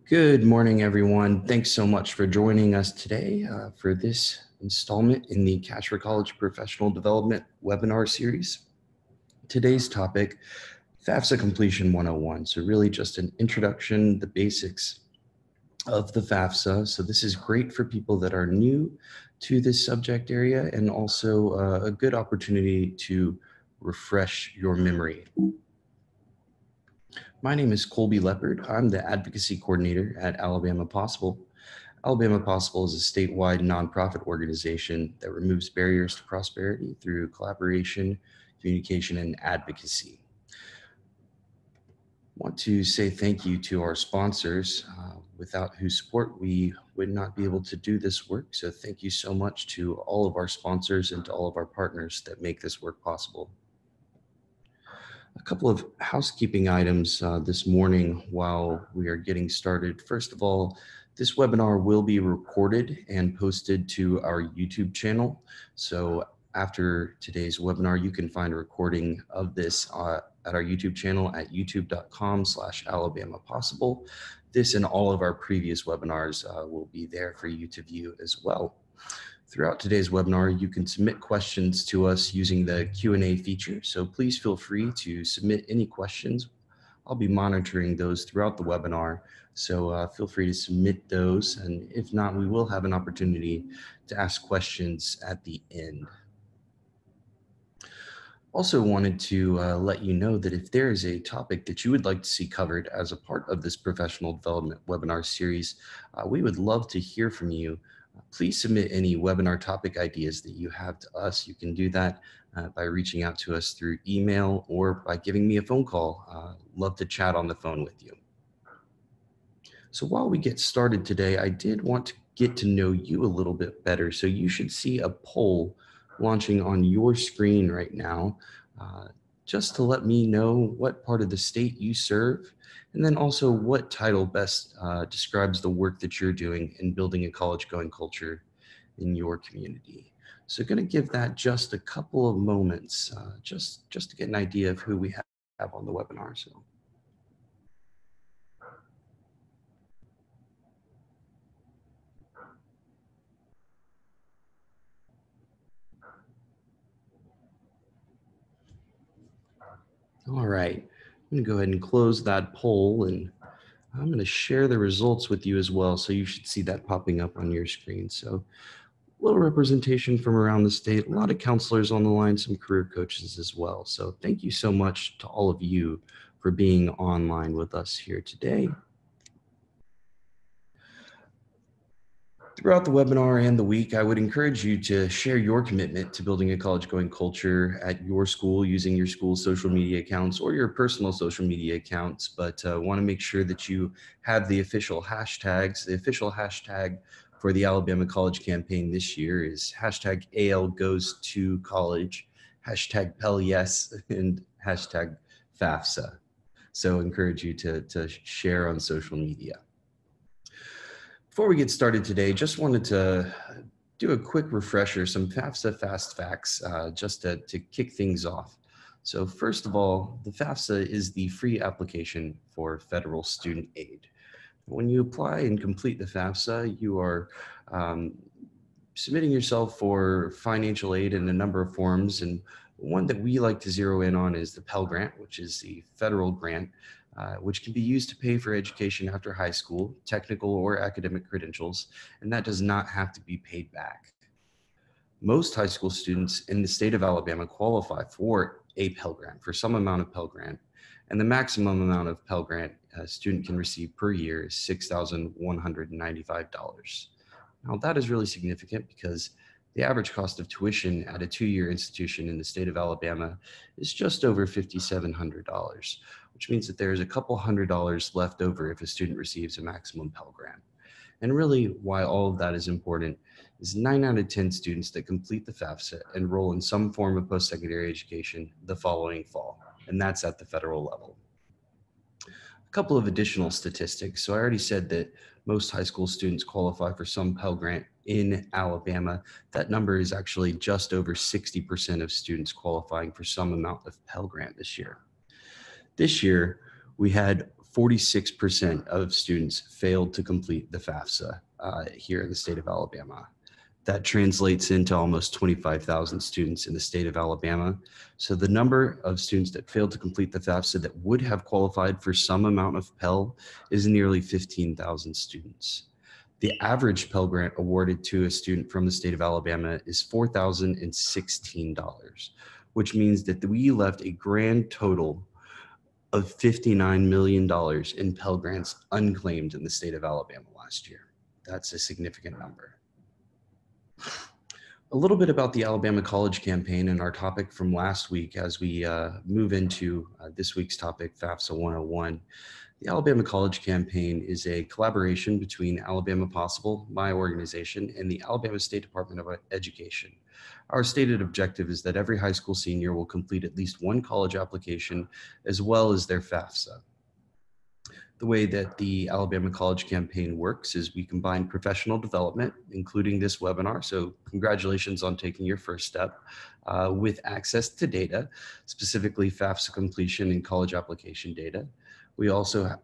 Good morning, everyone. Thanks so much for joining us today for this installment in the Cash for College Professional Development webinar series. Today's topic, FAFSA Completion 101. So really just an introduction, the basics of the FAFSA. So this is great for people that are new to this subject area and also a good opportunity to refresh your memory. My name is Colby Leopard. I'm the Advocacy Coordinator at Alabama Possible. Alabama Possible is a statewide nonprofit organization that removes barriers to prosperity through collaboration, communication, and advocacy. I want to say thank you to our sponsors, without whose support we would not be able to do this work. So thank you so much to all of our sponsors and to all of our partners that make this work possible. A couple of housekeeping items this morning while we are getting started. First of all, this webinar will be recorded and posted to our YouTube channel. So after today's webinar, you can find a recording of this at our YouTube channel at youtube.com/AlabamaPossible. This and all of our previous webinars will be there for you to view as well. Throughout today's webinar, you can submit questions to us using the Q&A feature. So please feel free to submit any questions. I'll be monitoring those throughout the webinar. So feel free to submit those. And if not, we will have an opportunity to ask questions at the end. Also wanted to let you know that if there is a topic that you would like to see covered as a part of this professional development webinar series, we would love to hear from you. Please submit any webinar topic ideas that you have to us. You can do that by reaching out to us through email or by giving me a phone call. Love to chat on the phone with you. So while we get started today, I did want to get to know you a little bit better. So you should see a poll launching on your screen right now, just to let me know what part of the state you serve, and then also what title best describes the work that you're doing in building a college-going culture in your community. So going to give that just a couple of moments, just to get an idea of who we have on the webinar. So. All right, I'm going to go ahead and close that poll, and I'm going to share the results with you as well. So you should see that popping up on your screen. So a little representation from around the state, a lot of counselors on the line, some career coaches as well. So thank you so much to all of you for being online with us here today. Throughout the webinar and the week, I would encourage you to share your commitment to building a college-going culture at your school using your school's social media accounts or your personal social media accounts, but want to make sure that you have the official hashtags. The official hashtag for the Alabama College Campaign this year is hashtag ALGoesToCollege, hashtag PellYes, and hashtag FAFSA. So encourage you to share on social media. Before we get started today, just wanted to do a quick refresher, some FAFSA fast facts, just to kick things off. So first of all, the FAFSA is the free application for federal student aid. When you apply and complete the FAFSA, you are submitting yourself for financial aid in a number of forms, and one that we like to zero in on is the Pell Grant, which is the federal grant, which can be used to pay for education after high school, technical or academic credentials, and that does not have to be paid back. Most high school students in the state of Alabama qualify for a Pell Grant, for some amount of Pell Grant, and the maximum amount of Pell Grant a student can receive per year is $6,195. Now that is really significant because the average cost of tuition at a two-year institution in the state of Alabama is just over $5,700, which means that there's a couple $100s left over if a student receives a maximum Pell Grant. And really why all of that is important is 9 out of 10 students that complete the FAFSA enroll in some form of post-secondary education the following fall, and that's at the federal level. A couple of additional statistics. So I already said that most high school students qualify for some Pell Grant in Alabama. That number is actually just over 60% of students qualifying for some amount of Pell Grant this year. This year, we had 46% of students failed to complete the FAFSA here in the state of Alabama. That translates into almost 25,000 students in the state of Alabama. So the number of students that failed to complete the FAFSA that would have qualified for some amount of Pell is nearly 15,000 students. The average Pell Grant awarded to a student from the state of Alabama is $4,016, which means that we left a grand total of $59 million in Pell Grants unclaimed in the state of Alabama last year. That's a significant number. A little bit about the Alabama College Campaign and our topic from last week as we move into this week's topic, FAFSA 101. The Alabama College Campaign is a collaboration between Alabama Possible, my organization, and the Alabama State Department of Education. Our stated objective is that every high school senior will complete at least one college application as well as their FAFSA. The way that the Alabama College Campaign works is we combine professional development, including this webinar, so congratulations on taking your first step, with access to data, specifically FAFSA completion and college application data. We also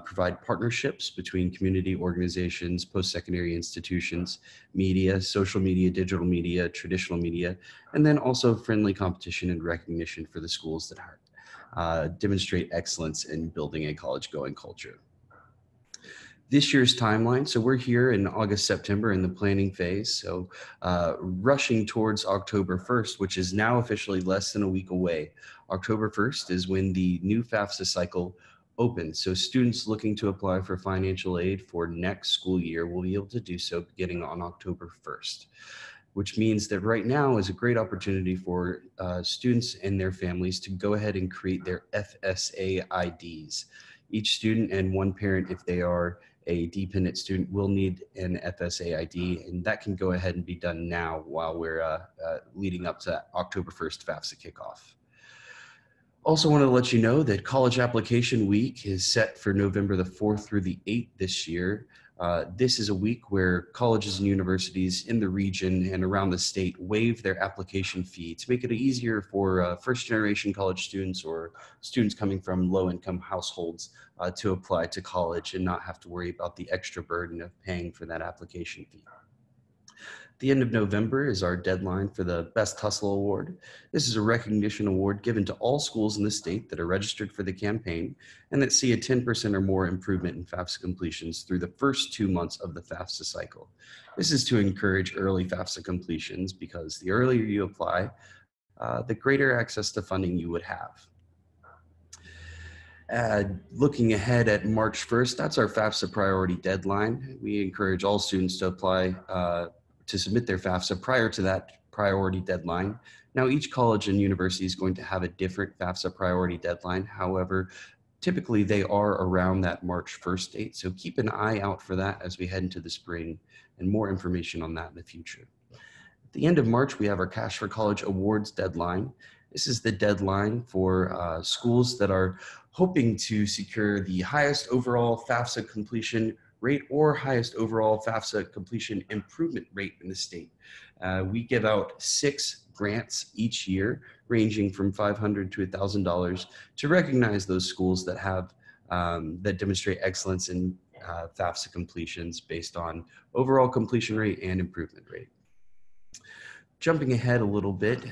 provide partnerships between community organizations, post-secondary institutions, media, social media, digital media, traditional media, and then also friendly competition and recognition for the schools that demonstrate excellence in building a college-going culture. This year's timeline, so we're here in August, September in the planning phase, so rushing towards October 1st, which is now officially less than a week away. October 1st is when the new FAFSA cycle opens, so students looking to apply for financial aid for next school year will be able to do so beginning on October 1st. Which means that right now is a great opportunity for students and their families to go ahead and create their FSA IDs. Each student and one parent, if they are a dependent student, will need an FSA ID, and that can go ahead and be done now while we're leading up to October 1st FAFSA kickoff. Also wanted to let you know that College Application Week is set for November the 4th through the 8th this year. This is a week where colleges and universities in the region and around the state waive their application fee to make it easier for first-generation college students or students coming from low-income households to apply to college and not have to worry about the extra burden of paying for that application fee. The end of November is our deadline for the Best Hustle Award. This is a recognition award given to all schools in the state that are registered for the campaign and that see a 10% or more improvement in FAFSA completions through the first 2 months of the FAFSA cycle. This is to encourage early FAFSA completions because the earlier you apply, the greater access to funding you would have. Looking ahead at March 1st, that's our FAFSA priority deadline. We encourage all students to apply to submit their FAFSA prior to that priority deadline. Now, each college and university is going to have a different FAFSA priority deadline. However, typically they are around that March 1st date. So keep an eye out for that as we head into the spring and more information on that in the future. At the end of March, we have our Cash for College Awards deadline. This is the deadline for schools that are hoping to secure the highest overall FAFSA completion rate or highest overall FAFSA completion improvement rate in the state. We give out 6 grants each year, ranging from $500 to $1,000 to recognize those schools that have that demonstrate excellence in FAFSA completions based on overall completion rate and improvement rate. Jumping ahead a little bit,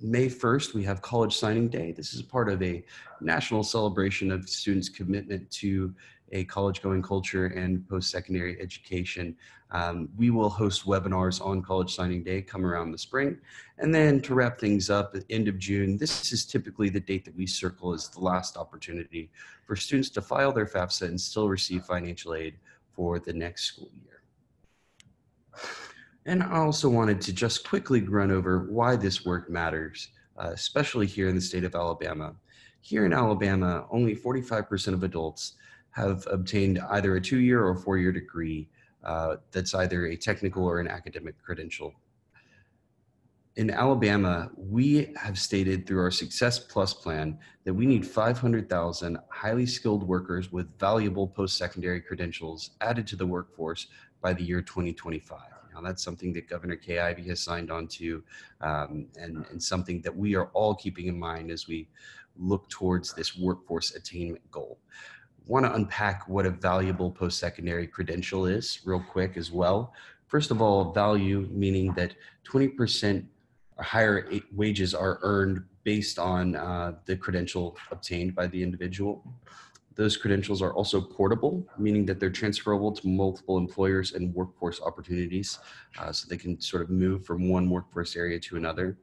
May 1st, we have College Signing Day. This is part of a national celebration of students' commitment to a college-going culture and post-secondary education. We will host webinars on College Signing Day come around the spring. And then to wrap things up at the end of June, this is typically the date that we circle as the last opportunity for students to file their FAFSA and still receive financial aid for the next school year. And I also wanted to just quickly run over why this work matters, especially here in the state of Alabama. Here in Alabama, only 45% of adults have obtained either a 2-year or 4-year degree that's either a technical or an academic credential. In Alabama, we have stated through our Success Plus plan that we need 500,000 highly skilled workers with valuable post-secondary credentials added to the workforce by the year 2025. Now, that's something that Governor Kay Ivey has signed on to and something that we are all keeping in mind as we look towards this workforce attainment goal. want to unpack what a valuable post-secondary credential is real quick as well. First of all, value meaning that 20% or higher wages are earned based on the credential obtained by the individual. Those credentials are also portable, meaning that they're transferable to multiple employers and workforce opportunities, so they can sort of move from one workforce area to another.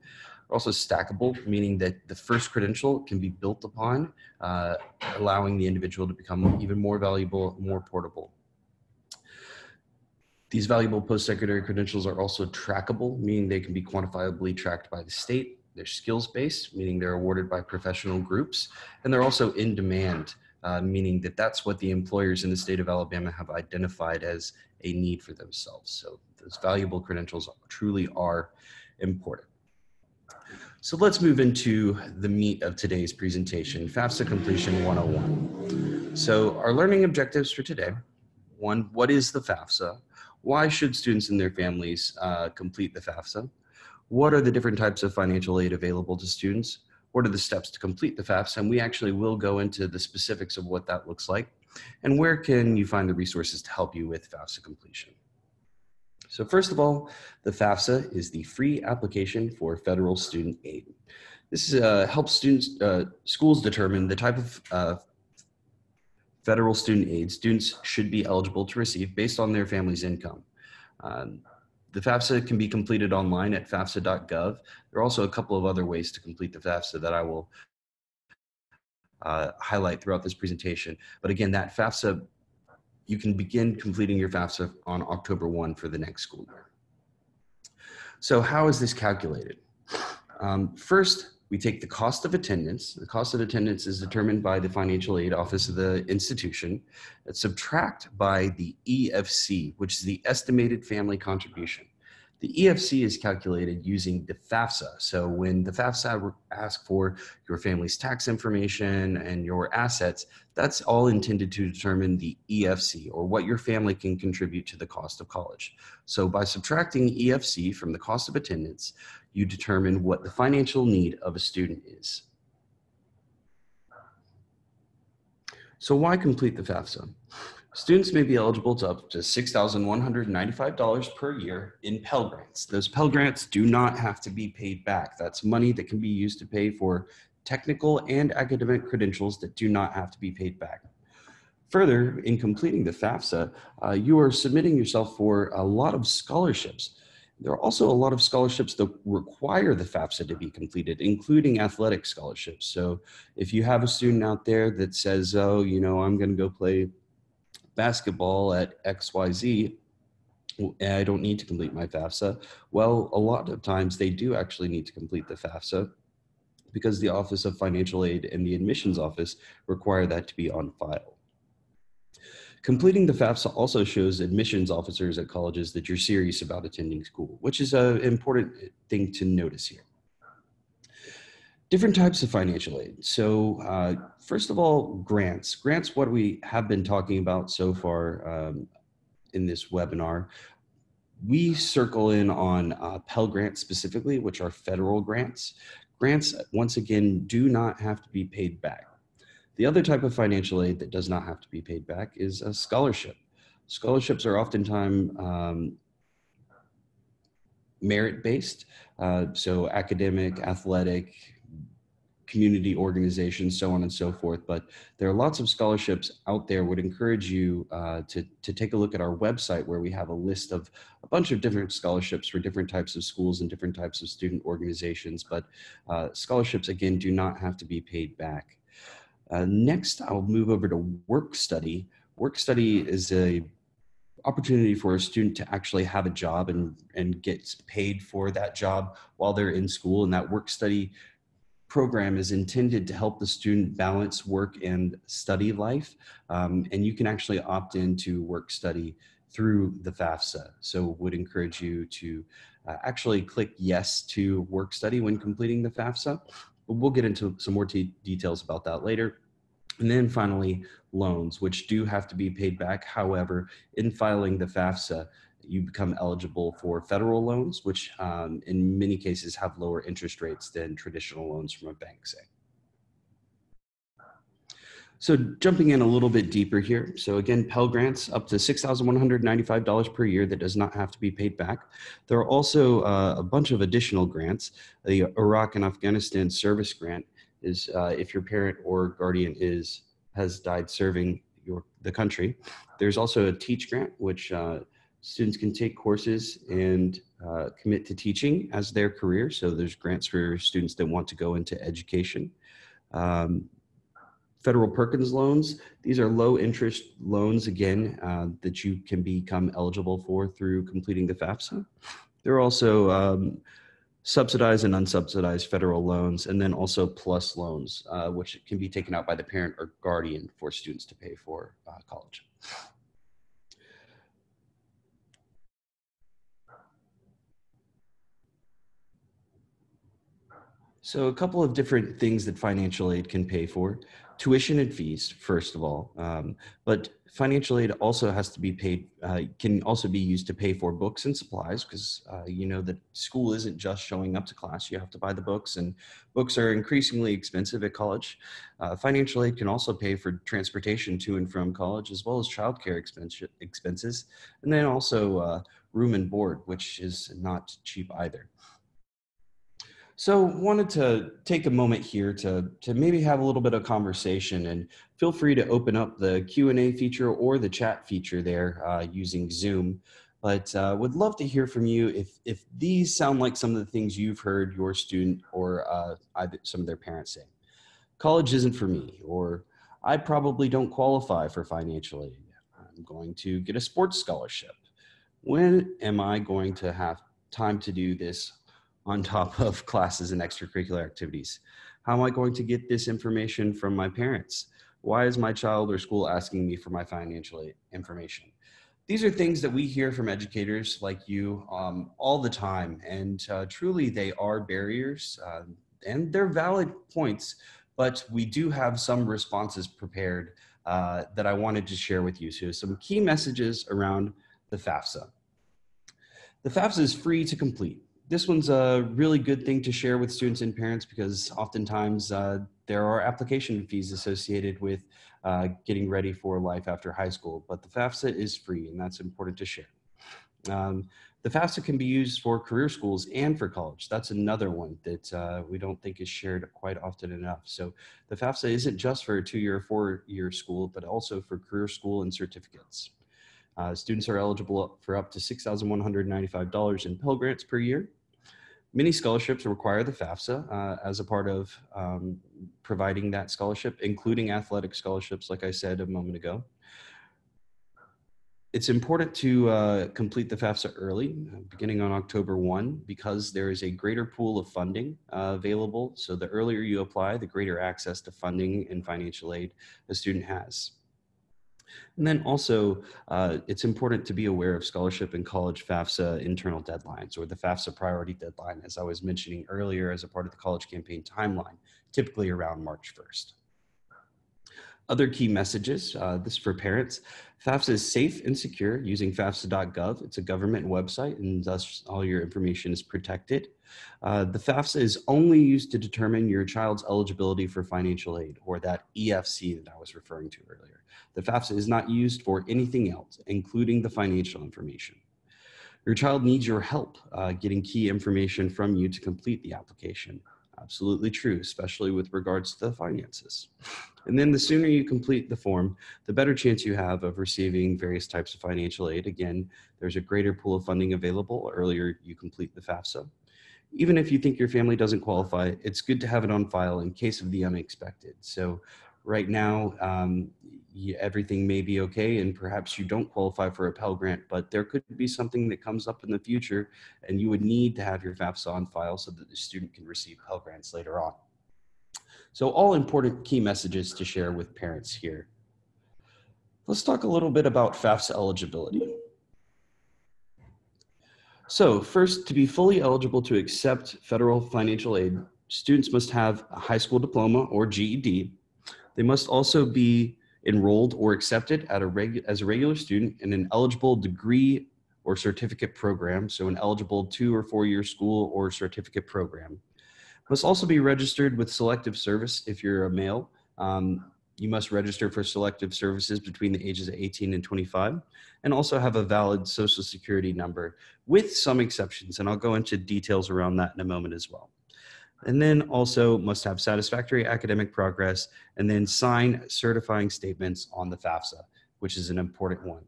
Also stackable, meaning that the first credential can be built upon, allowing the individual to become even more valuable, more portable. These valuable post-secondary credentials are also trackable, meaning they can be quantifiably tracked by the state. They're skills-based, meaning they're awarded by professional groups, and they're also in demand, meaning that that's what the employers in the state of Alabama have identified as a need for themselves. So those valuable credentials truly are important. So let's move into the meat of today's presentation, FAFSA Completion 101. So our learning objectives for today: one, what is the FAFSA? Why should students and their families complete the FAFSA? What are the different types of financial aid available to students? What are the steps to complete the FAFSA? And we actually will go into the specifics of what that looks like. And where can you find the resources to help you with FAFSA completion? So first of all, the FAFSA is the free application for federal student aid. This helps schools determine the type of federal student aid students should be eligible to receive based on their family's income. The FAFSA can be completed online at fafsa.gov. There are also a couple of other ways to complete the FAFSA that I will highlight throughout this presentation. But again, that FAFSA, you can begin completing your FAFSA on October 1 for the next school year. So how is this calculated? First, we take the cost of attendance. The cost of attendance is determined by the financial aid office of the institution. It's subtract by the EFC, which is the estimated family contribution. The EFC is calculated using the FAFSA. So when the FAFSA asks for your family's tax information and your assets, that's all intended to determine the EFC, or what your family can contribute to the cost of college. So by subtracting EFC from the cost of attendance, you determine what the financial need of a student is. So why complete the FAFSA? Students may be eligible to up to $6,195 per year in Pell Grants. Those Pell Grants do not have to be paid back. That's money that can be used to pay for technical and academic credentials that do not have to be paid back. Further, in completing the FAFSA, you are submitting yourself for a lot of scholarships. There are also a lot of scholarships that require the FAFSA to be completed, including athletic scholarships. So if you have a student out there that says, oh, you know, I'm going to go play basketball at XYZ, I don't need to complete my FAFSA. Well, a lot of times they do actually need to complete the FAFSA because the Office of Financial Aid and the admissions office require that to be on file. Completing the FAFSA also shows admissions officers at colleges that you're serious about attending school, which is an important thing to notice here. Different types of financial aid. So first of all, grants. Grants, what we have been talking about so far in this webinar. We circle in on Pell Grants specifically, which are federal grants. Grants, once again, do not have to be paid back. The other type of financial aid that does not have to be paid back is a scholarship. Scholarships are oftentimes merit-based, so academic, athletic, community organizations, so on and so forth. But there are lots of scholarships out there. Would encourage you to take a look at our website, where we have a list of a bunch of different scholarships for different types of schools and different types of student organizations. But scholarships, again, do not have to be paid back. Next, I'll move over to work study. Work study is a opportunity for a student to actually have a job and get paid for that job while they're in school. And that work study program is intended to help the student balance work and study life. And you can actually opt into work study through the FAFSA. So would encourage you to actually click yes to work study when completing the FAFSA. But we'll get into some more details about that later. And then finally, loans, which do have to be paid back. However, in filing the FAFSA, you become eligible for federal loans, which in many cases have lower interest rates than traditional loans from a bank, say. So jumping in a little bit deeper here. So again, Pell Grants up to $6,195 per year that does not have to be paid back. There are also a bunch of additional grants. The Iraq and Afghanistan Service Grant is if your parent or guardian has died serving the country. There's also a Teach Grant, which students can take courses and commit to teaching as their career. So there's grants for students that want to go into education. Federal Perkins loans, these are low interest loans, again, that you can become eligible for through completing the FAFSA. There are also subsidized and unsubsidized federal loans, and then also PLUS loans, which can be taken out by the parent or guardian for students to pay for college. So a couple of different things that financial aid can pay for. Tuition and fees, first of all, but financial aid also has to be paid, can also be used to pay for books and supplies, because you know that school isn't just showing up to class. You have to buy the books, and books are increasingly expensive at college. Financial aid can also pay for transportation to and from college, as well as childcare expenses, and then also room and board, which is not cheap either. So wanted to take a moment here to maybe have a little bit of conversation, and feel free to open up the Q&A feature or the chat feature there using Zoom. But would love to hear from you if these sound like some of the things you've heard your student or some of their parents say. College isn't for me, or I probably don't qualify for financial aid. I'm going to get a sports scholarship. When am I going to have time to do this on top of classes and extracurricular activities? How am I going to get this information from my parents? Why is my child or school asking me for my financial information? These are things that we hear from educators like you all the time, and truly they are barriers, and they're valid points, but we do have some responses prepared that I wanted to share with you. So some key messages around the FAFSA. The FAFSA is free to complete. This one's a really good thing to share with students and parents, because oftentimes there are application fees associated with getting ready for life after high school, but the FAFSA is free, and that's important to share. The FAFSA can be used for career schools and for college. That's another one that we don't think is shared quite often enough. So the FAFSA isn't just for a 2-year or 4-year school, but also for career school and certificates. Students are eligible for up to $6,195 in Pell Grants per year. Many scholarships require the FAFSA as a part of providing that scholarship, including athletic scholarships, like I said a moment ago. It's important to complete the FAFSA early, beginning on October 1, because there is a greater pool of funding available. So the earlier you apply, the greater access to funding and financial aid a student has. And then also, it's important to be aware of scholarship and college FAFSA internal deadlines, or the FAFSA priority deadline, as I was mentioning earlier, as a part of the college campaign timeline, typically around March 1st. Other key messages, this is for parents. FAFSA is safe and secure using FAFSA.gov. It's a government website, and thus all your information is protected. The FAFSA is only used to determine your child's eligibility for financial aid, or that EFC that I was referring to earlier. The FAFSA is not used for anything else, including the financial information. Your child needs your help getting key information from you to complete the application. Absolutely true, especially with regards to the finances. And then the sooner you complete the form, the better chance you have of receiving various types of financial aid. Again, there's a greater pool of funding available the earlier you complete the FAFSA. Even if you think your family doesn't qualify, it's good to have it on file in case of the unexpected. So right now, everything may be okay, and perhaps you don't qualify for a Pell Grant, but there could be something that comes up in the future, and you would need to have your FAFSA on file so that the student can receive Pell Grants later on. So all important key messages to share with parents here. Let's talk a little bit about FAFSA eligibility. So first, to be fully eligible to accept federal financial aid, students must have a high school diploma or GED. They must also be enrolled or accepted as a regular student in an eligible degree or certificate program, so an eligible 2- or 4-year school or certificate program. Must also be registered with Selective Service if you're a male, You must register for selective services between the ages of 18 and 25, and also have a valid Social Security number, with some exceptions, and I'll go into details around that in a moment as well. And then also must have satisfactory academic progress, and then sign certifying statements on the FAFSA, which is an important one.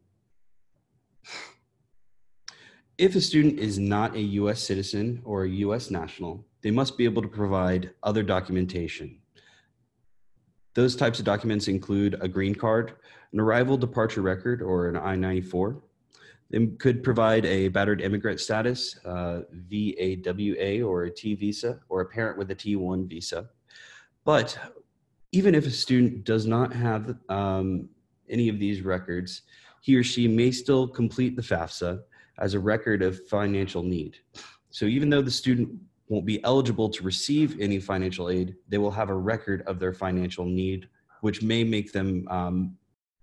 If a student is not a US citizen or a US national, they must be able to provide other documentation. Those types of documents include a green card, an arrival departure record, or an I-94. They could provide a battered immigrant status, VAWA, or a T visa, or a parent with a T1 visa. But even if a student does not have any of these records, he or she may still complete the FAFSA as a record of financial need. So even though the student won't be eligible to receive any financial aid, they will have a record of their financial need, which may make them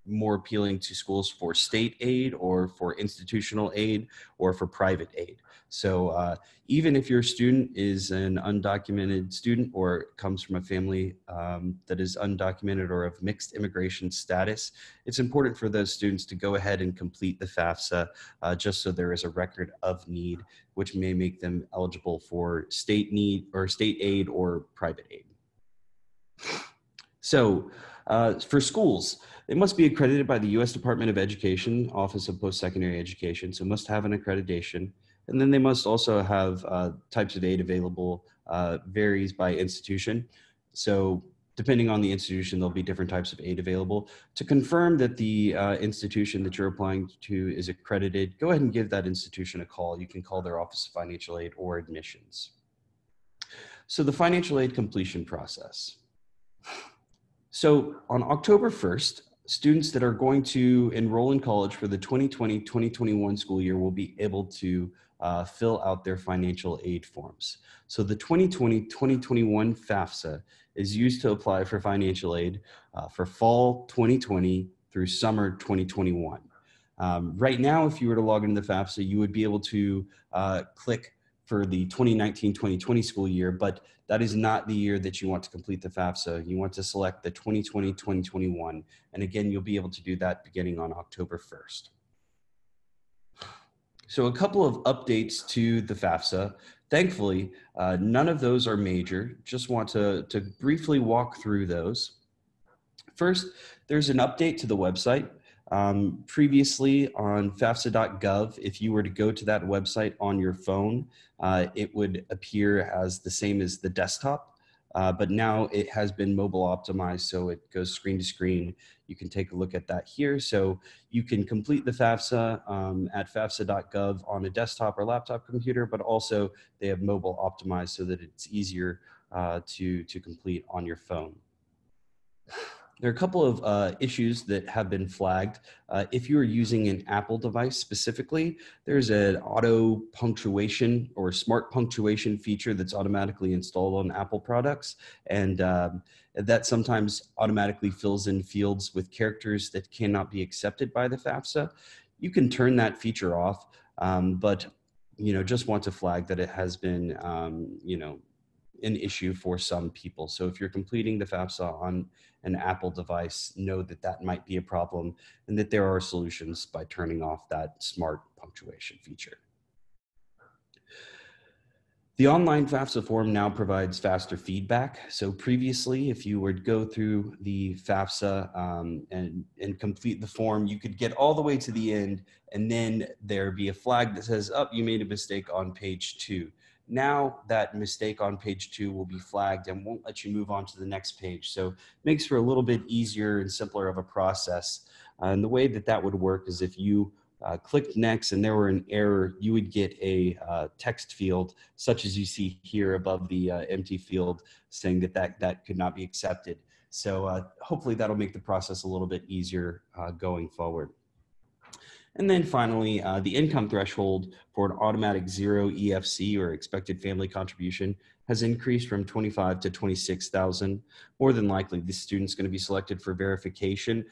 more appealing to schools for state aid or for institutional aid or for private aid. So even if your student is an undocumented student or comes from a family that is undocumented or of mixed immigration status, it's important for those students to go ahead and complete the FAFSA just so there is a record of need, which may make them eligible for state need or state aid or private aid. So for schools, they must be accredited by the U.S. Department of Education, Office of Post-Secondary Education, so must have an accreditation. And then they must also have types of aid available, varies by institution. So depending on the institution, there'll be different types of aid available. To confirm that the institution that you're applying to is accredited, go ahead and give that institution a call. You can call their Office of Financial Aid or Admissions. So the financial aid completion process. So on October 1st, students that are going to enroll in college for the 2020-2021 school year will be able to fill out their financial aid forms. So the 2020-2021 FAFSA is used to apply for financial aid for fall 2020 through summer 2021. Right now, if you were to log into the FAFSA, you would be able to click for the 2019-2020 school year, but that is not the year that you want to complete the FAFSA. You want to select the 2020-2021. And again, you'll be able to do that beginning on October 1st. So a couple of updates to the FAFSA. Thankfully, none of those are major. Just want to briefly walk through those. First, there's an update to the website. Previously on FAFSA.gov, if you were to go to that website on your phone, it would appear as the same as the desktop, but now it has been mobile optimized, so it goes screen to screen. You can take a look at that here. So you can complete the FAFSA at FAFSA.gov on a desktop or laptop computer, but also they have mobile optimized so that it's easier to complete on your phone. There are a couple of issues that have been flagged. If you are using an Apple device specifically, there's an auto punctuation or smart punctuation feature that's automatically installed on Apple products. And that sometimes automatically fills in fields with characters that cannot be accepted by the FAFSA. You can turn that feature off, but just want to flag that it has been an issue for some people. So if you're completing the FAFSA on an Apple device, know that that might be a problem and that there are solutions by turning off that smart punctuation feature. The online FAFSA form now provides faster feedback. So previously, if you would go through the FAFSA and complete the form, you could get all the way to the end and then there'd be a flag that says, oh, you made a mistake on page 2. Now that mistake on page 2 will be flagged and won't let you move on to the next page. So it makes for a little bit easier and simpler of a process. And the way that that would work is if you clicked next and there were an error, you would get a text field such as you see here above the empty field saying that could not be accepted. So hopefully that'll make the process a little bit easier going forward. And then finally, the income threshold for an automatic 0 EFC or expected family contribution has increased from 25 to 26,000. More than likely, this student's going to be selected for verification.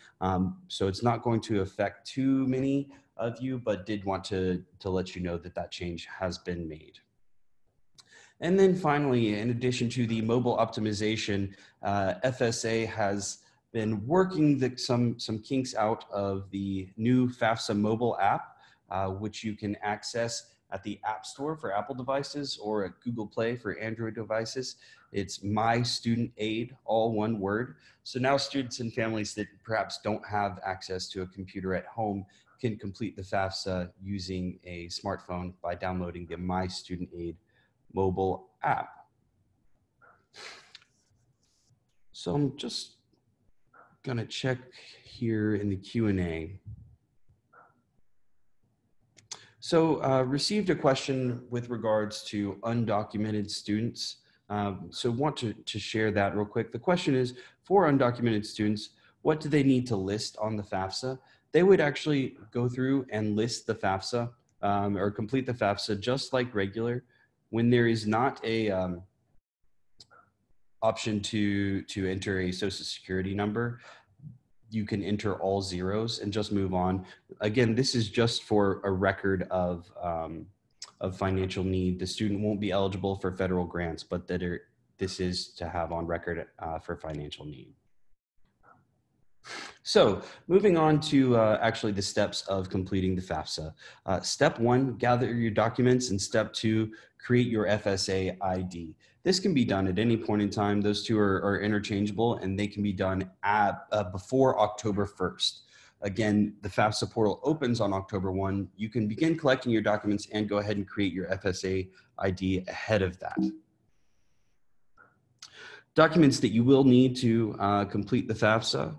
So it's not going to affect too many of you, but did want to let you know that that change has been made. And then finally, in addition to the mobile optimization, FSA has been working some kinks out of the new FAFSA mobile app, which you can access at the App Store for Apple devices or at Google Play for Android devices. It's My Student Aid, all one word. So now students and families that perhaps don't have access to a computer at home can complete the FAFSA using a smartphone by downloading the My Student Aid mobile app. So I'm just gonna check here in the Q&A. So received a question with regards to undocumented students. So want to share that real quick. The question is, for undocumented students, what do they need to list on the FAFSA? They would actually go through and list the FAFSA or complete the FAFSA just like regular. When there is not a option to enter a social security number, you can enter all zeros and just move on. Again, this is just for a record of financial need. The student won't be eligible for federal grants, but this is to have on record for financial need. So moving on to actually the steps of completing the FAFSA. Step 1, gather your documents, and step 2, create your FSA ID. This can be done at any point in time. Those two are interchangeable, and they can be done before October 1st. Again, the FAFSA portal opens on October 1. You can begin collecting your documents and go ahead and create your FSA ID ahead of that. Documents that you will need to complete the FAFSA.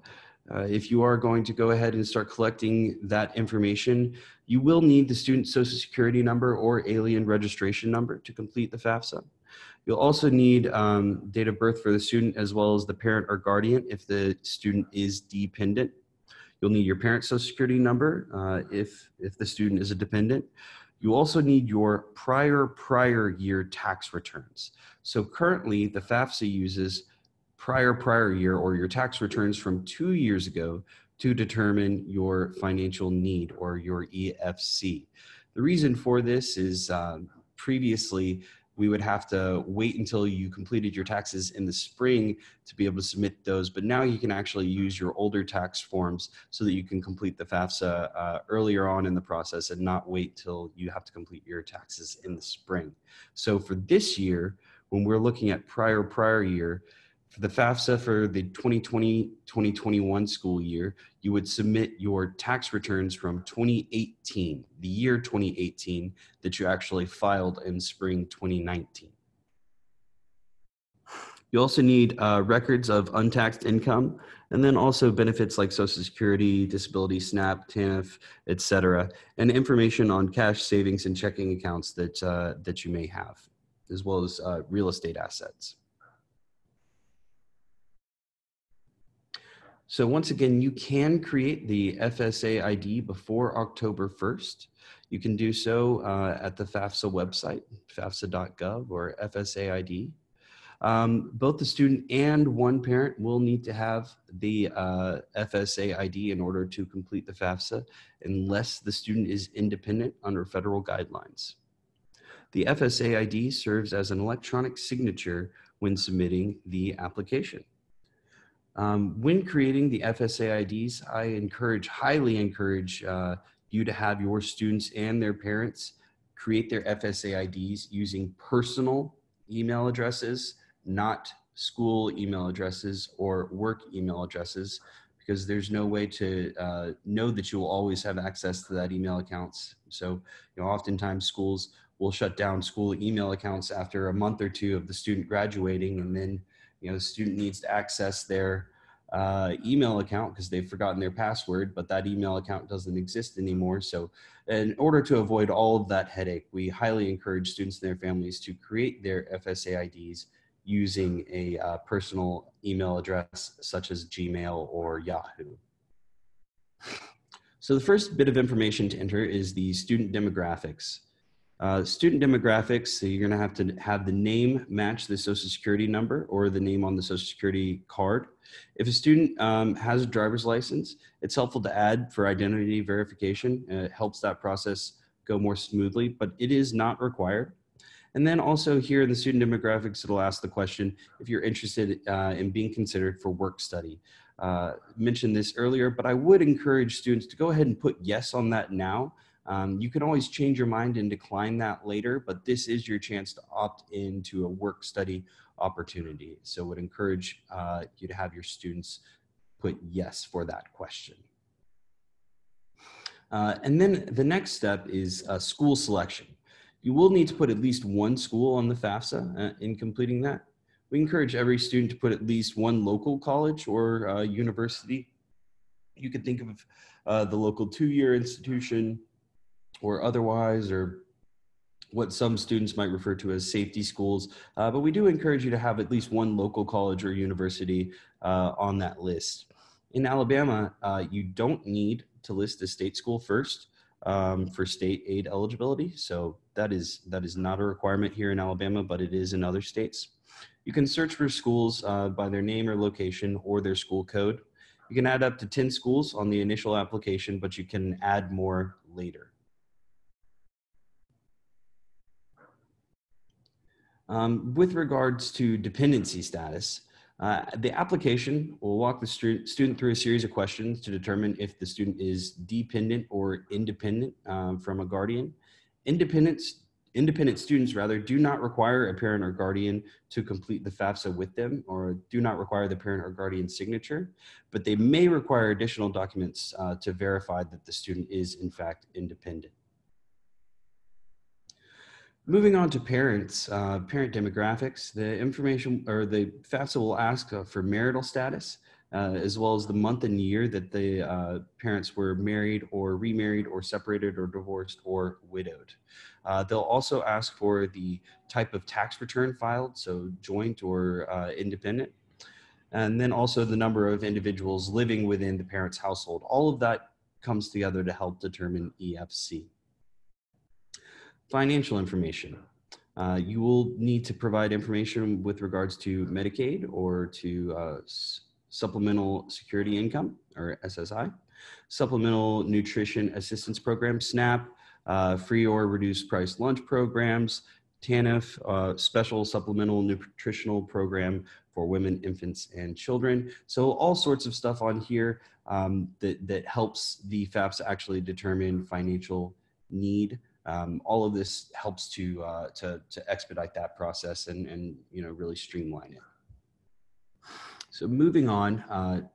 If you are going to go ahead and start collecting that information, you will need the student social security number or alien registration number to complete the FAFSA. You'll also need date of birth for the student as well as the parent or guardian if the student is dependent. You'll need your parent's social security number if the student is a dependent. You also need your prior year tax returns. So currently the FAFSA uses prior year or your tax returns from 2 years ago to determine your financial need or your EFC. The reason for this is previously we would have to wait until you completed your taxes in the spring to be able to submit those, but now you can actually use your older tax forms so that you can complete the FAFSA earlier on in the process and not wait till you have to complete your taxes in the spring. So for this year, when we're looking at prior year, for the FAFSA for the 2020-2021 school year, you would submit your tax returns from 2018, the year 2018 that you actually filed in spring 2019. You also need records of untaxed income, and then also benefits like Social Security, Disability, SNAP, TANF, etc., and information on cash savings and checking accounts that you may have, as well as real estate assets. So once again, you can create the FSA ID before October 1st. You can do so at the FAFSA website, fafsa.gov or FSA ID. Both the student and one parent will need to have the FSA ID in order to complete the FAFSA unless the student is independent under federal guidelines. The FSA ID serves as an electronic signature when submitting the application. When creating the FSA IDs, I highly encourage you to have your students and their parents create their FSA IDs using personal email addresses, not school email addresses or work email addresses, because there's no way to know that you will always have access to that email accounts. So, oftentimes schools will shut down school email accounts after a month or two of the student graduating, and then the student needs to access their email account because they've forgotten their password, but that email account doesn't exist anymore. So in order to avoid all of that headache, we highly encourage students and their families to create their FSA IDs using a personal email address such as Gmail or Yahoo. So the first bit of information to enter is the student demographics. Student demographics, so you're going to have the name match the social security number or the name on the social security card. If a student has a driver's license, it's helpful to add for identity verification. It helps that process go more smoothly, but it is not required. And then also here in the student demographics, it'll ask the question if you're interested in being considered for work study. mentioned this earlier, but I would encourage students to go ahead and put yes on that now. You can always change your mind and decline that later, but this is your chance to opt into a work study opportunity. So would encourage you to have your students put yes for that question. And then the next step is school selection. You will need to put at least one school on the FAFSA in completing that. We encourage every student to put at least one local college or university. You could think of the local two-year institution or otherwise, or what some students might refer to as safety schools. But we do encourage you to have at least one local college or university on that list. In Alabama, you don't need to list a state school first for state aid eligibility. So that is not a requirement here in Alabama, but it is in other states. You can search for schools by their name or location or their school code. You can add up to 10 schools on the initial application, but you can add more later. With regards to dependency status, the application will walk the student through a series of questions to determine if the student is dependent or independent from a guardian. Independent students do not require a parent or guardian to complete the FAFSA with them, or do not require the parent or guardian signature, but they may require additional documents to verify that the student is in fact independent. Moving on to parents, parent demographics, the information or the FAFSA will ask for marital status, as well as the month and year that the parents were married or remarried or separated or divorced or widowed. They'll also ask for the type of tax return filed, so joint or independent, and then also the number of individuals living within the parent's household. All of that comes together to help determine EFC. Financial information. You will need to provide information with regards to Medicaid or to Supplemental Security Income, or SSI, Supplemental Nutrition Assistance Program, SNAP, free or reduced price lunch programs, TANF, Special Supplemental Nutritional Program for women, infants, and children. So all sorts of stuff on here that helps the FAFSA actually determine financial need. All of this helps to expedite that process and really streamline it. So moving on,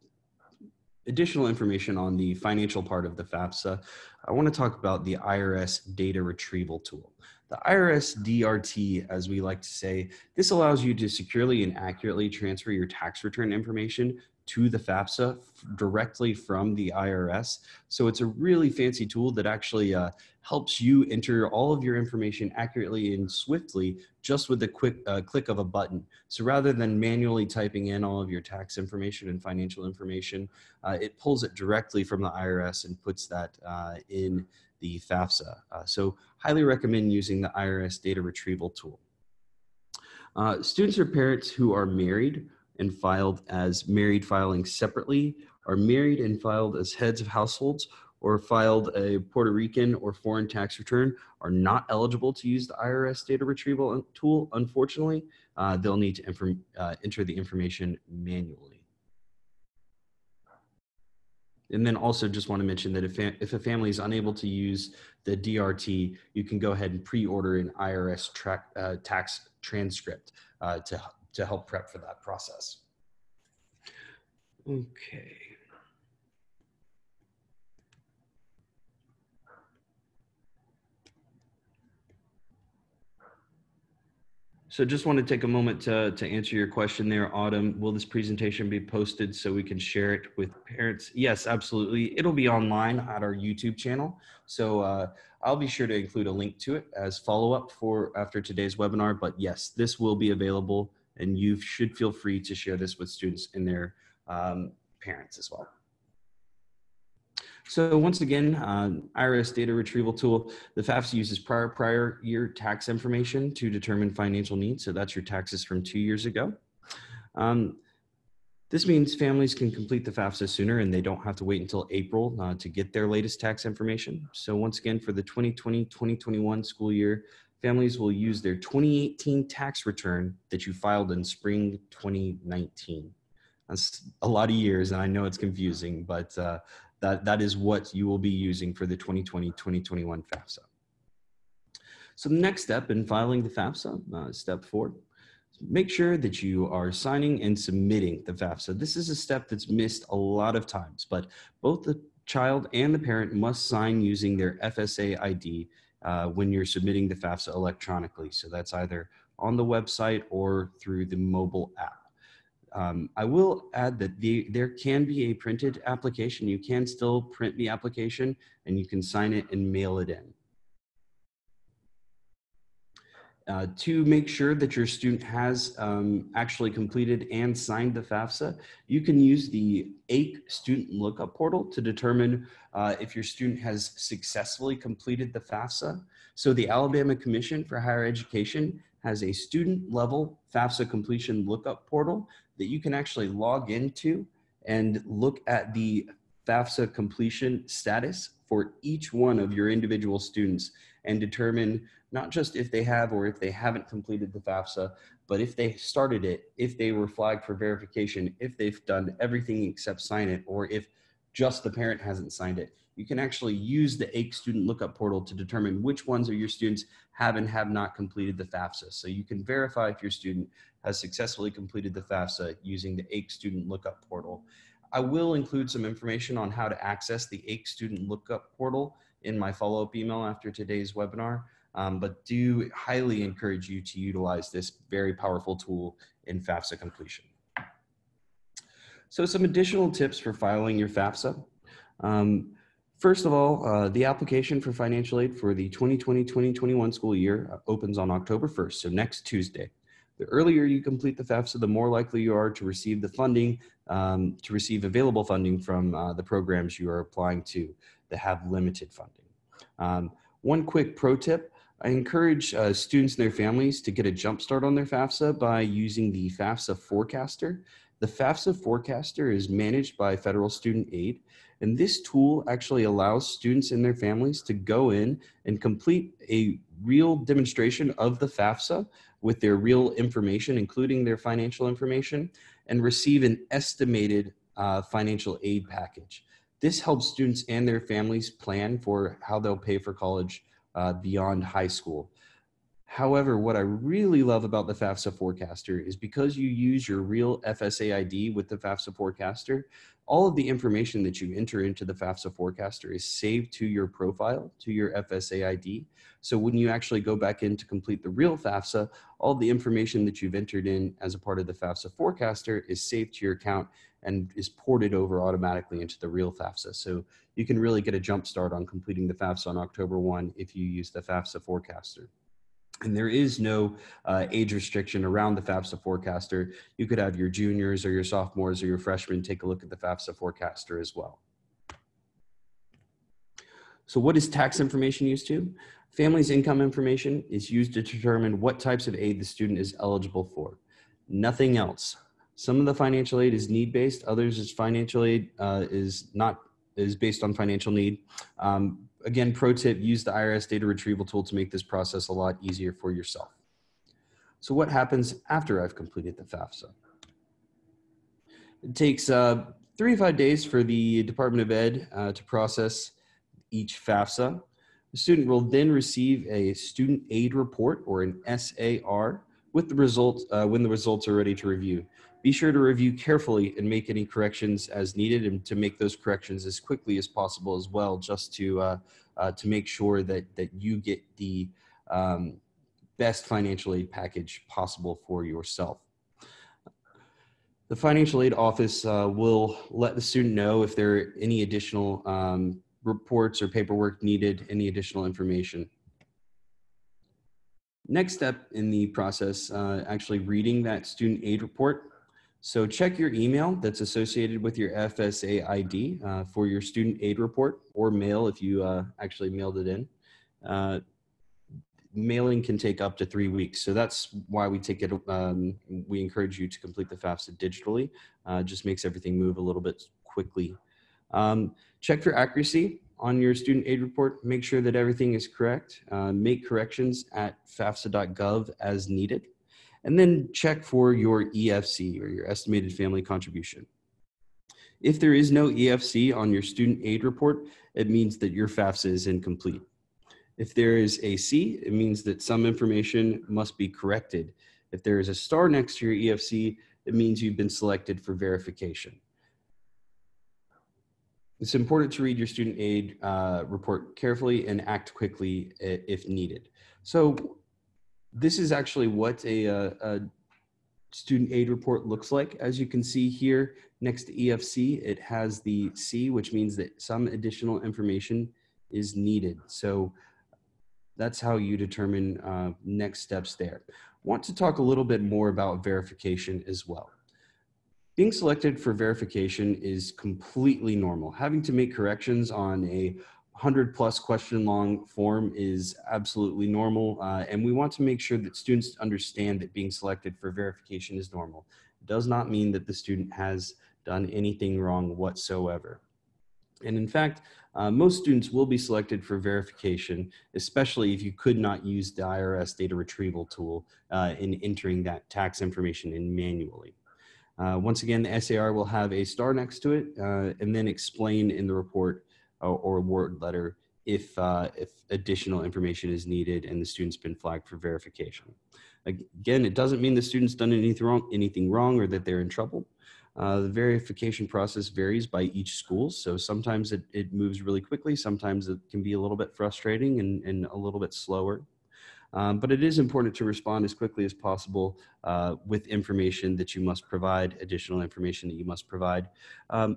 additional information on the financial part of the FAFSA, I want to talk about the IRS data retrieval tool. The IRS DRT, as we like to say, this allows you to securely and accurately transfer your tax return information to the FAFSA directly from the IRS. So it's a really fancy tool that actually helps you enter all of your information accurately and swiftly just with the quick click of a button. So rather than manually typing in all of your tax information and financial information, it pulls it directly from the IRS and puts that in the FAFSA. So highly recommend using the IRS data retrieval tool. Students or parents who are married and filed as married filing separately, are married and filed as heads of households, or filed a Puerto Rican or foreign tax return are not eligible to use the IRS data retrieval tool. Unfortunately, they'll need to enter the information manually. And then also just want to mention that if a family is unable to use the DRT, you can go ahead and pre-order an IRS tax transcript to help prep for that process. Okay. So just want to take a moment to answer your question there, Autumn. Will this presentation be posted so we can share it with parents? Yes, absolutely. It'll be online at our YouTube channel. So I'll be sure to include a link to it as follow-up for after today's webinar. But yes, this will be available, and you should feel free to share this with students and their parents as well. So once again, IRS data retrieval tool, the FAFSA uses prior year tax information to determine financial needs. So that's your taxes from 2 years ago. This means families can complete the FAFSA sooner and they don't have to wait until April to get their latest tax information. So once again, for the 2020-2021 school year, families will use their 2018 tax return that you filed in spring 2019. That's a lot of years, and I know it's confusing, but that is what you will be using for the 2020-2021 FAFSA. So the next step in filing the FAFSA, step 4, make sure that you are signing and submitting the FAFSA. This is a step that's missed a lot of times, but both the child and the parent must sign using their FSA ID when you're submitting the FAFSA electronically. So that's either on the website or through the mobile app. I will add that there can be a printed application. You can still print the application and you can sign it and mail it in. To make sure that your student has actually completed and signed the FAFSA, you can use the AIC Student Lookup Portal to determine if your student has successfully completed the FAFSA. So the Alabama Commission for Higher Education has a student-level FAFSA completion lookup portal that you can actually log into and look at the FAFSA completion status for each one of your individual students and determine not just if they have or if they haven't completed the FAFSA, but if they started it, if they were flagged for verification, if they've done everything except sign it, or if just the parent hasn't signed it. You can actually use the AIC Student Lookup Portal to determine which ones of your students have and have not completed the FAFSA. So you can verify if your student has successfully completed the FAFSA using the AIC Student Lookup Portal. I will include some information on how to access the AIC Student Lookup Portal in my follow-up email after today's webinar, but do highly encourage you to utilize this very powerful tool in FAFSA completion. So some additional tips for filing your FAFSA. First of all, the application for financial aid for the 2020-2021 school year opens on October 1st, so next Tuesday. The earlier you complete the FAFSA, the more likely you are to receive the funding, to receive available funding from the programs you are applying to that have limited funding. One quick pro tip, I encourage students and their families to get a jump start on their FAFSA by using the FAFSA Forecaster. The FAFSA Forecaster is managed by Federal Student Aid, and this tool actually allows students and their families to go in and complete a real demonstration of the FAFSA with their real information, including their financial information, and receive an estimated financial aid package. This helps students and their families plan for how they'll pay for college beyond high school. However, what I really love about the FAFSA Forecaster is because you use your real FSA ID with the FAFSA Forecaster, all of the information that you enter into the FAFSA Forecaster is saved to your profile, to your FSA ID. So when you actually go back in to complete the real FAFSA, all the information that you've entered in as a part of the FAFSA Forecaster is saved to your account and is ported over automatically into the real FAFSA. So you can really get a jump start on completing the FAFSA on October 1 if you use the FAFSA Forecaster. And there is no age restriction around the FAFSA Forecaster. You could have your juniors or your sophomores or your freshmen take a look at the FAFSA Forecaster as well. So what is tax information used to? Family's income information is used to determine what types of aid the student is eligible for. Nothing else. Some of the financial aid is need-based, others is financial aid is based on financial need. Again, pro tip, use the IRS data retrieval tool to make this process a lot easier for yourself. So what happens after I've completed the FAFSA? It takes 3 to 5 days for the Department of Ed to process each FAFSA. The student will then receive a student aid report or an SAR with the results when the results are ready to review. Be sure to review carefully and make any corrections as needed, and to make those corrections as quickly as possible as well, just to make sure that you get the best financial aid package possible for yourself. The financial aid office will let the student know if there are any additional reports or paperwork needed, any additional information. Next step in the process, actually reading that student aid report. So check your email that's associated with your FSA ID for your student aid report, or mail if you actually mailed it in. Mailing can take up to 3 weeks. So that's why we take it, we encourage you to complete the FAFSA digitally. Just makes everything move a little bit quickly. Check for accuracy on your student aid report. Make sure that everything is correct. Make corrections at fafsa.gov as needed. and then check for your EFC, or your estimated family contribution. If there is no EFC on your student aid report, it means that your FAFSA is incomplete. If there is a C, it means that some information must be corrected. If there is a star next to your EFC, it means you've been selected for verification. It's important to read your student aid report carefully and act quickly if needed. So this is actually what a student aid report looks like. As you can see here next to EFC, it has the C, which means that some additional information is needed. So that's how you determine next steps there. Want to talk a little bit more about verification as well. Being selected for verification is completely normal. Having to make corrections on a 100+ question long form is absolutely normal. And we want to make sure that students understand that being selected for verification is normal. It does not mean that the student has done anything wrong whatsoever. And in fact, most students will be selected for verification, especially if you could not use the IRS data retrieval tool in entering that tax information in manually. Once again, the SAR will have a star next to it and then explain in the report or award letter if additional information is needed and the student's been flagged for verification. Again, it doesn't mean the student's done anything wrong or that they're in trouble. The verification process varies by each school. So sometimes it moves really quickly. Sometimes it can be a little bit frustrating and a little bit slower. But it is important to respond as quickly as possible with information that you must provide, additional information that you must provide.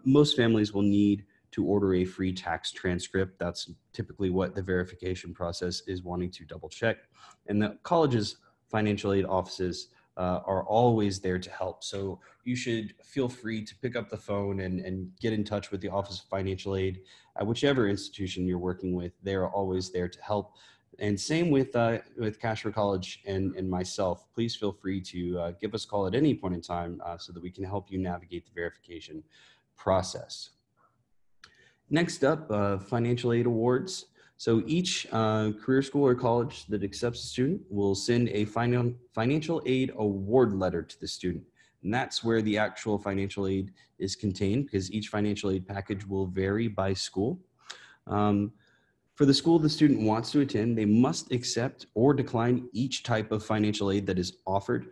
Most families will need to order a free tax transcript. That's typically what the verification process is wanting to double check. And the college's financial aid offices are always there to help. So you should feel free to pick up the phone and get in touch with the Office of Financial Aid at whichever institution you're working with. They are always there to help. And same with Cash for College and myself. Please feel free to give us a call at any point in time so that we can help you navigate the verification process. Next up, financial aid awards. So each career school or college that accepts a student will send a financial aid award letter to the student. And that's where the actual financial aid is contained, because each financial aid package will vary by school. For the school the student wants to attend, they must accept or decline each type of financial aid that is offered.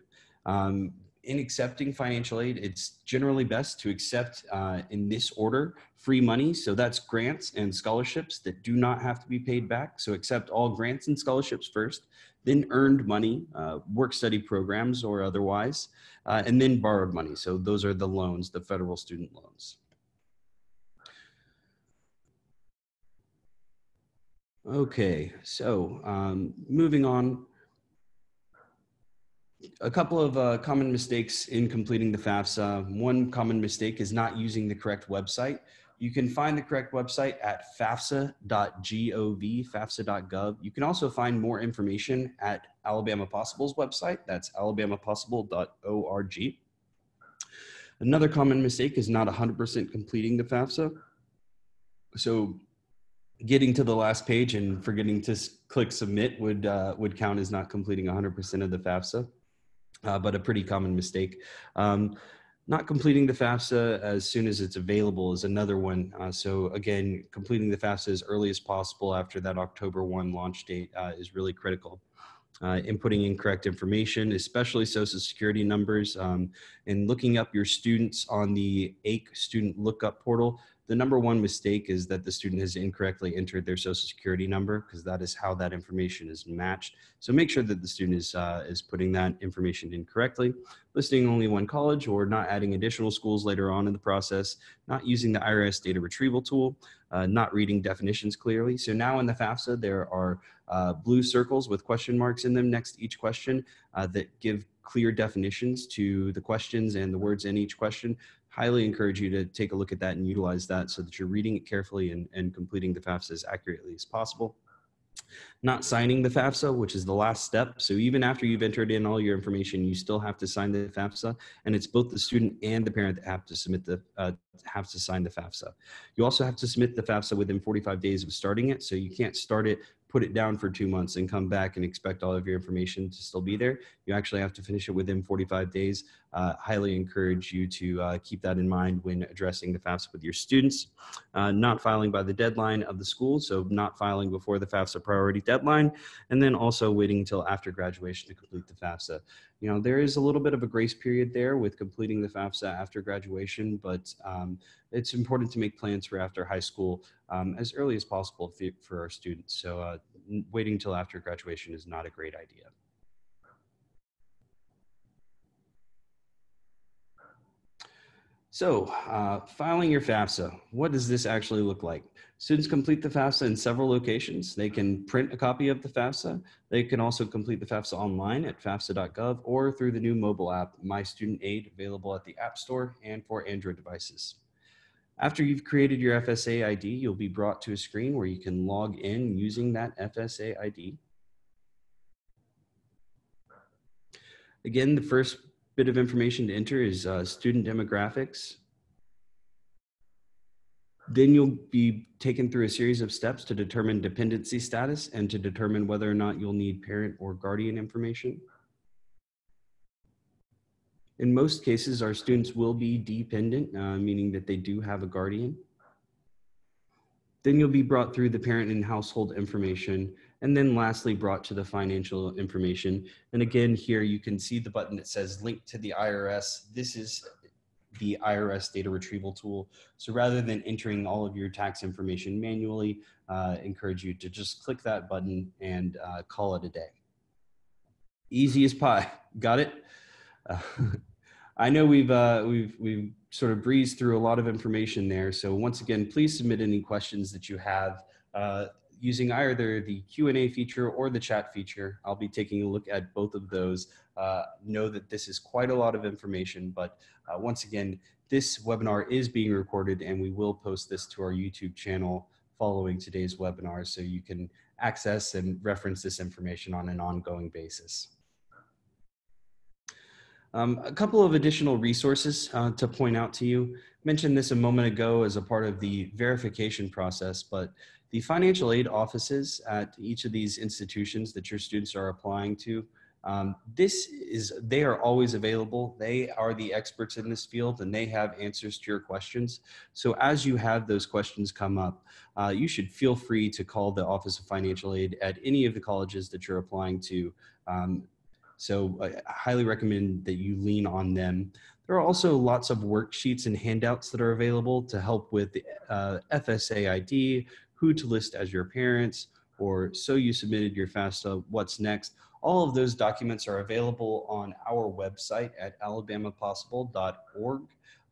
In accepting financial aid, it's generally best to accept in this order: free money. So that's grants and scholarships that do not have to be paid back. So accept all grants and scholarships first, then earned money, work study programs or otherwise, and then borrowed money. So those are the loans, the federal student loans. Okay, so moving on. A couple of common mistakes in completing the FAFSA. One common mistake is not using the correct website. You can find the correct website at fafsa.gov, fafsa.gov. You can also find more information at Alabama Possible's website. That's alabamapossible.org. Another common mistake is not 100% completing the FAFSA. So getting to the last page and forgetting to click submit would count as not completing 100% of the FAFSA. But a pretty common mistake. Not completing the FAFSA as soon as it's available is another one. So again, completing the FAFSA as early as possible after that October 1 launch date is really critical. Inputting incorrect information, especially social security numbers, and looking up your students on the AIC student lookup portal. The number one mistake is that the student has incorrectly entered their social security number, because that is how that information is matched. So make sure that the student is putting that information in correctly, listing only one college or not adding additional schools later on in the process, not using the IRS data retrieval tool, not reading definitions clearly. So now in the FAFSA, there are blue circles with question marks in them next to each question that give clear definitions to the questions and the words in each question. Highly encourage you to take a look at that and utilize that so that you're reading it carefully and completing the FAFSA as accurately as possible. Not signing the FAFSA, which is the last step. So even after you've entered in all your information, you still have to sign the FAFSA, and it's both the student and the parent that have to submit sign the FAFSA. You also have to submit the FAFSA within 45 days of starting it. So you can't start it put it down for 2 months and come back and expect all of your information to still be there. You actually have to finish it within 45 days. Highly encourage you to keep that in mind when addressing the FAFSA with your students. Not filing by the deadline of the school, so not filing before the FAFSA priority deadline, and then also waiting until after graduation to complete the FAFSA. You know, there is a little bit of a grace period there with completing the FAFSA after graduation, but it's important to make plans for after high school as early as possible for our students. So waiting until after graduation is not a great idea. So filing your FAFSA, what does this actually look like? Students complete the FAFSA in several locations. They can print a copy of the FAFSA. They can also complete the FAFSA online at fafsa.gov or through the new mobile app, My Student Aid, available at the App Store and for Android devices. After you've created your FSA ID, you'll be brought to a screen where you can log in using that FSA ID. Again, the first bit of information to enter is student demographics. Then you'll be taken through a series of steps to determine dependency status and to determine whether or not you'll need parent or guardian information. In most cases, our students will be dependent, meaning that they do have a guardian. Then you'll be brought through the parent and household information, and then lastly brought to the financial information. And again, here you can see the button that says link to the IRS. This is the IRS data retrieval tool. So rather than entering all of your tax information manually, encourage you to just click that button and call it a day. Easy as pie. Got it? I know we've sort of breezed through a lot of information there. So once again, please submit any questions that you have using either the Q&A feature or the chat feature. I'll be taking a look at both of those. Know that this is quite a lot of information, but once again, this webinar is being recorded and we will post this to our YouTube channel following today's webinar so you can access and reference this information on an ongoing basis. A couple of additional resources to point out to you. Mentioned this a moment ago as a part of the verification process, but the financial aid offices at each of these institutions that your students are applying to, they are always available. They are the experts in this field and they have answers to your questions. So as you have those questions come up, you should feel free to call the Office of Financial Aid at any of the colleges that you're applying to. So I highly recommend that you lean on them. There are also lots of worksheets and handouts that are available to help with the FSA ID, who to list as your parents, or so you submitted your FAFSA, what's next. All of those documents are available on our website at alabamapossible.org.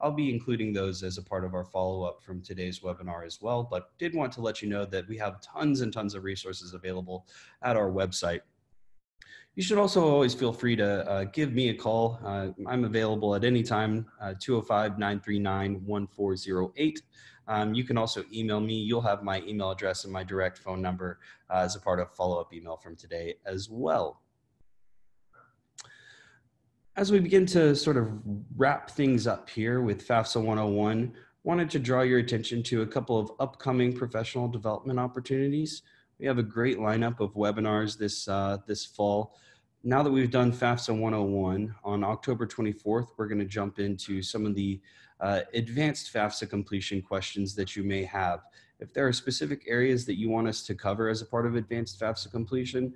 I'll be including those as a part of our follow-up from today's webinar as well, but did want to let you know that we have tons and tons of resources available at our website. You should also always feel free to give me a call. I'm available at any time, 205-939-1408. You can also email me. You'll have my email address and my direct phone number as a part of follow-up email from today as well. As we begin to sort of wrap things up here with FAFSA 101, wanted to draw your attention to a couple of upcoming professional development opportunities. We have a great lineup of webinars this fall. Now that we've done FAFSA 101, on October 24th, we're going to jump into some of the advanced FAFSA completion questions that you may have. If there are specific areas that you want us to cover as a part of advanced FAFSA completion,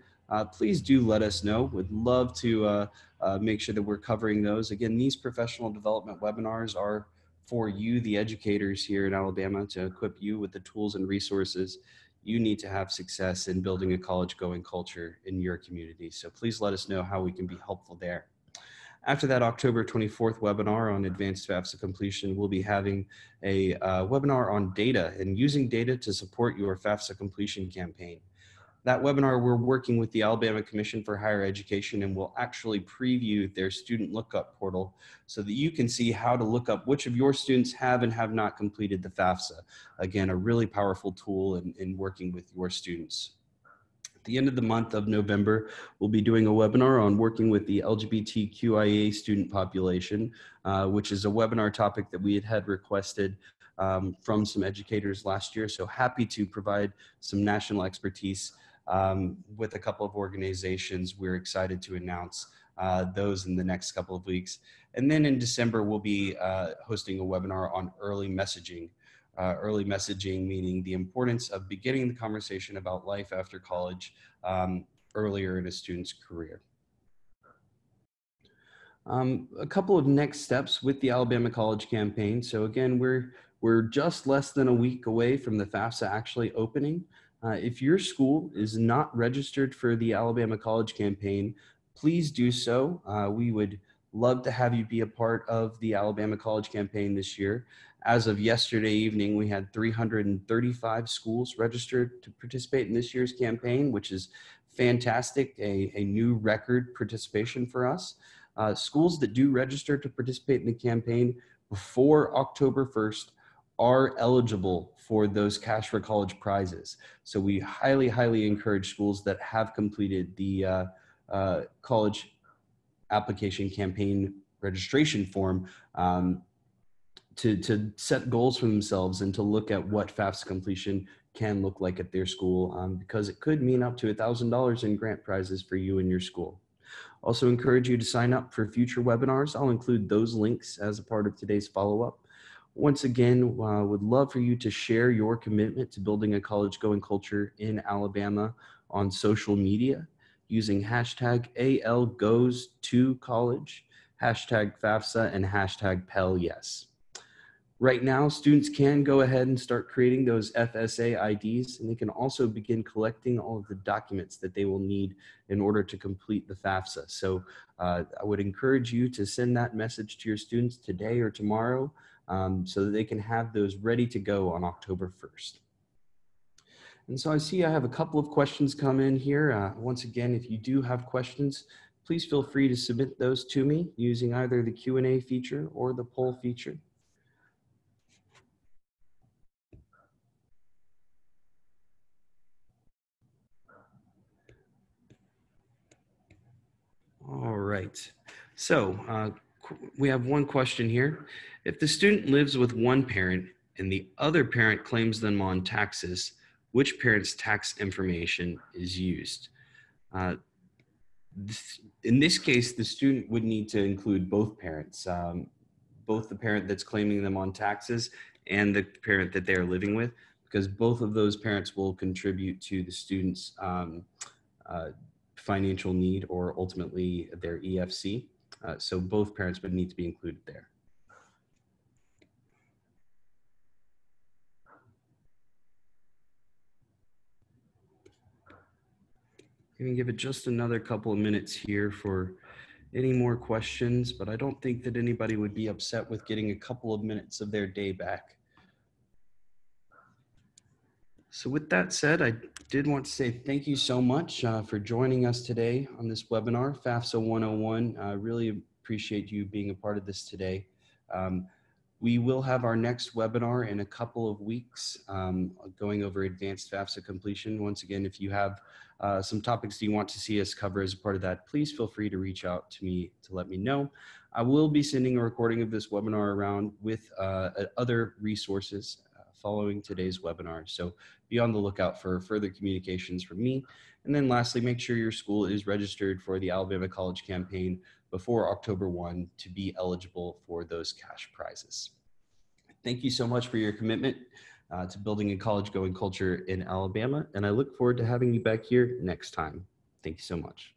please do let us know. We'd love to make sure that we're covering those. Again, these professional development webinars are for you, the educators here in Alabama, to equip you with the tools and resources you need to have success in building a college-going culture in your community. So please let us know how we can be helpful there. After that October 24th webinar on advanced FAFSA completion, we'll be having a webinar on data and using data to support your FAFSA completion campaign. That webinar, we're working with the Alabama Commission for Higher Education and we'll actually preview their student lookup portal so that you can see how to look up which of your students have and have not completed the FAFSA. Again, a really powerful tool in working with your students. At the end of the month of November, we'll be doing a webinar on working with the LGBTQIA student population, which is a webinar topic that we had requested from some educators last year. So happy to provide some national expertise with a couple of organizations. We're excited to announce those in the next couple of weeks. And then in December, we'll be hosting a webinar on early messaging. Early messaging meaning the importance of beginning the conversation about life after college earlier in a student's career. A couple of next steps with the Alabama College Campaign. So again, we're just less than a week away from the FAFSA actually opening. If your school is not registered for the Alabama College Campaign, please do so. We would love to have you be a part of the Alabama College Campaign this year. As of yesterday evening, we had 335 schools registered to participate in this year's campaign, which is fantastic, a new record participation for us. Schools that do register to participate in the campaign before October 1st are eligible for those Cash for College prizes. So we highly, highly encourage schools that have completed the college application campaign registration form to set goals for themselves and to look at what FAFSA completion can look like at their school, because it could mean up to $1,000 in grant prizes for you and your school. Also encourage you to sign up for future webinars. I'll include those links as a part of today's follow-up. Once again, would love for you to share your commitment to building a college-going culture in Alabama on social media using hashtag ALGoes2College, hashtag FAFSA, and hashtag PELYes. Right now, students can go ahead and start creating those FSA IDs, and they can also begin collecting all of the documents that they will need in order to complete the FAFSA. So I would encourage you to send that message to your students today or tomorrow so that they can have those ready to go on October 1st. And so I see I have a couple of questions come in here. Once again, if you do have questions, please feel free to submit those to me using either the Q&A feature or the poll feature. All right, so we have one question here. If the student lives with one parent and the other parent claims them on taxes, which parent's tax information is used? In this case, the student would need to include both parents, both the parent that's claiming them on taxes and the parent that they're living with, because both of those parents will contribute to the student's financial need or ultimately their EFC. So both parents would need to be included there. I'm going to give it just another couple of minutes here for any more questions, but I don't think that anybody would be upset with getting a couple of minutes of their day back. So with that said, I did want to say thank you so much for joining us today on this webinar, FAFSA 101. I really appreciate you being a part of this today. We will have our next webinar in a couple of weeks going over advanced FAFSA completion. Once again, if you have some topics that you want to see us cover as a part of that, please feel free to reach out to me to let me know. I will be sending a recording of this webinar around with other resources following today's webinar. So be on the lookout for further communications from me. And then lastly, make sure your school is registered for the Alabama College Campaign before October 1 to be eligible for those cash prizes. Thank you so much for your commitment to building a college-going culture in Alabama, and I look forward to having you back here next time. Thank you so much.